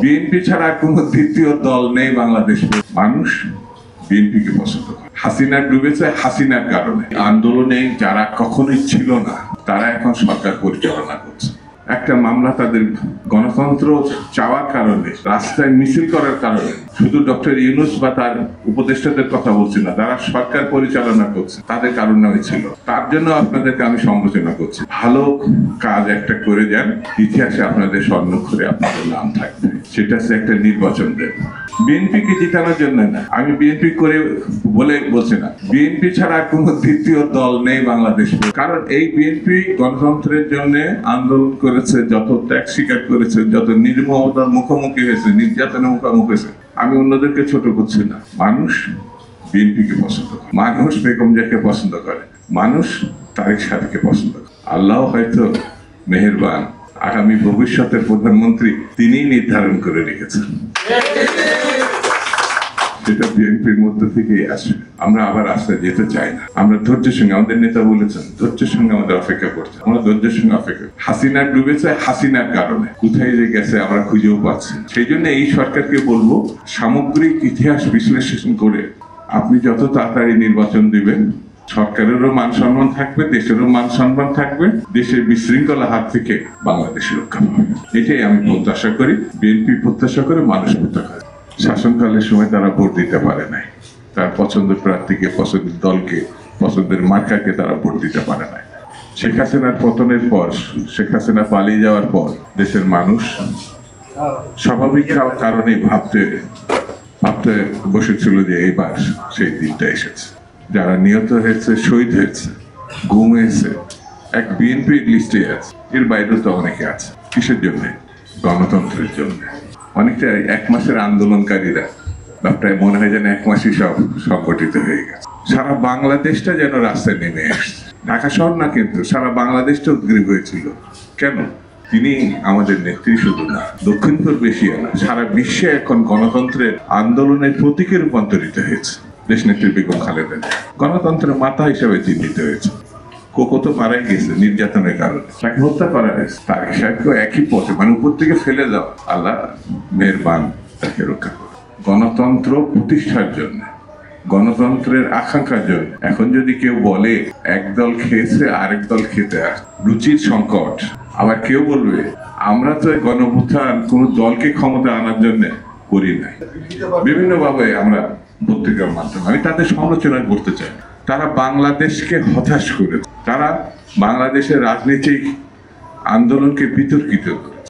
BNP ছাড়া কোনো দ্বিতীয় দল নেই বাংলাদেশে। মানুষ বিএনপিকে পছন্দ করে। হাসিনা ডুবেছে হাসিনার কারণে। আন্দোলনে যারা কখনোই ছিল না তারা এখন সরকার পরিচালনা করছে। একটা মামলা তাদের গণতন্ত্র চাওয়ার কারণে, রাস্তায় মিছিল করার কারণে, শুধু ডক্টর ইউনূস বা তার উপদেষ্টাদের কথা বলছি না, তারা সরকার পরিচালনা করছে, তাদের কারণে হয়েছিল। তার জন্য আপনাদেরকে আমি সমালোচনা করছি। ভালো কাজ একটা করে যান, ইতিহাসে আপনাদের স্বর্ণাক্ষরে আপনাদের নাম থাকবে। সেটা হচ্ছে একটা নির্বাচন দেন। বিএনপিকে জিতানোর জন্য না, আমি বিএনপি করে বলে বলছি না, বিএনপি ছাড়া কোনো দ্বিতীয় দল নেই বাংলাদেশে। কারণ এই বিএনপি গণতন্ত্রের জন্য আন্দোলন করেছে, যত ত্যাগ স্বীকার করেছে, যত নির্মমতার মুখোমুখি হয়েছে, নির্যাতনের মুখোমুখি হয়েছে। আমি অন্যদেরকে ছোট করছি না। মানুষ বিএনপিকে পছন্দ করে, মানুষ বেগম জিয়াকে পছন্দ করে, মানুষ তারেক সাহেবকে পছন্দ করে। আল্লাহ হয়তো মেহেরবান, আগামী ভবিষ্যতের প্রধানমন্ত্রী তিনিই নির্ধারণ করে রেখেছেন। সেটা বিএনপির মধ্যে থেকেই আসবে। আমরা আবার রাস্তায় যেতে চাই না। আমরা ধৈর্যের সঙ্গে, আমাদের নেতা বলেছেন, ধৈর্যের সঙ্গে আমাদের অপেক্ষা করছে। আমরা ধৈর্যের সঙ্গে অপেক্ষা। হাসিনা ডুবেছে হাসিনার কারণে, কোথায় যে গেছে আমরা খুঁজেও পাচ্ছি। সেই জন্য এই সরকারকে বলবো, সামগ্রিক ইতিহাস বিশ্লেষণ করে আপনি যত তাড়াতাড়ি নির্বাচন দিবেন, সরকারেরও মান সম্মান থাকবে, দেশেরও মান সম্মান থাকবে, দেশের বিশৃঙ্খলা হাত থেকে বাংলাদেশ রক্ষা পাবে। এটাই আমি প্রত্যাশা করি, বিএনপি প্রত্যাশা করে, মানুষ প্রত্যাশা করে। শাসনকালের সময় তারা ভোট দিতে পারে নাই, তার পছন্দের প্রার্থীকে, পছন্দের দলকে, পছন্দের মার্কাকে তারা ভোট দিতে পারে নাই। শেখ হাসিনার পতনের পর, শেখ হাসিনা পালিয়ে যাওয়ার পর দেশের মানুষ স্বাভাবিক কারণে ভাবতে বসেছিল যে এবার সেই দিনটা এসেছে। যারা নিহত হয়েছে, শহীদ হয়েছে, গুম হয়েছে, এক বিএনপির লিস্টে আছে, এর বাইরেও তো অনেকে আছে। কিসের জন্য? গণতন্ত্রের জন্য। অনেকটা এক মাসের আন্দোলনকারীরা প্রায় মনে হয় যেন এক মাসই সব সংগঠিত হয়ে গেছে। সারা বাংলাদেশটা যেন রাস্তায় নেমে আসছে। ঢাকা শহর না, কিন্তু সারা বাংলাদেশটা উদ্গ্রীব হয়েছিল। কেন? তিনি আমাদের নেত্রী শুধু না, দক্ষিণ পূর্ব এশিয়া না, সারা বিশ্বে এখন গণতন্ত্রের আন্দোলনের প্রতীকে রূপান্তরিত হয়েছে। দেশ নেত্রী বেগম খালেদা জিয়া গণতন্ত্রের মাথা হিসেবে চিহ্নিত হয়েছে। কত মারাই গেছে নির্যাতনের কারণে, তাকে হত্যা করা হয়েছে। তারেক সাহেবকেও একই পথে, মানে উপর থেকে ফেলে দাও। আল্লাহ মেহেরবান, তাকে রক্ষা করো। গণতন্ত্র প্রতিষ্ঠার জন্য, গণতন্ত্রের আকাঙ্ক্ষার জন্য এখন যদি কেউ বলে একদল খেয়েছে আরেক দল খেতে আসে, রুচির সংকট। আবার কেউ বলবে আমরা তো গণভ্যুত্থান কোন দলকে ক্ষমতা আনার জন্য করি নাই। বিভিন্ন ভাবে আমরা পত্রিকার মাধ্যমে, আমি তাদের সমালোচনা করতে চাই। তারা বাংলাদেশকে হতাশ করেছে, তারা বাংলাদেশের রাজনৈতিক আন্দোলনকে বিতর্কিত করে।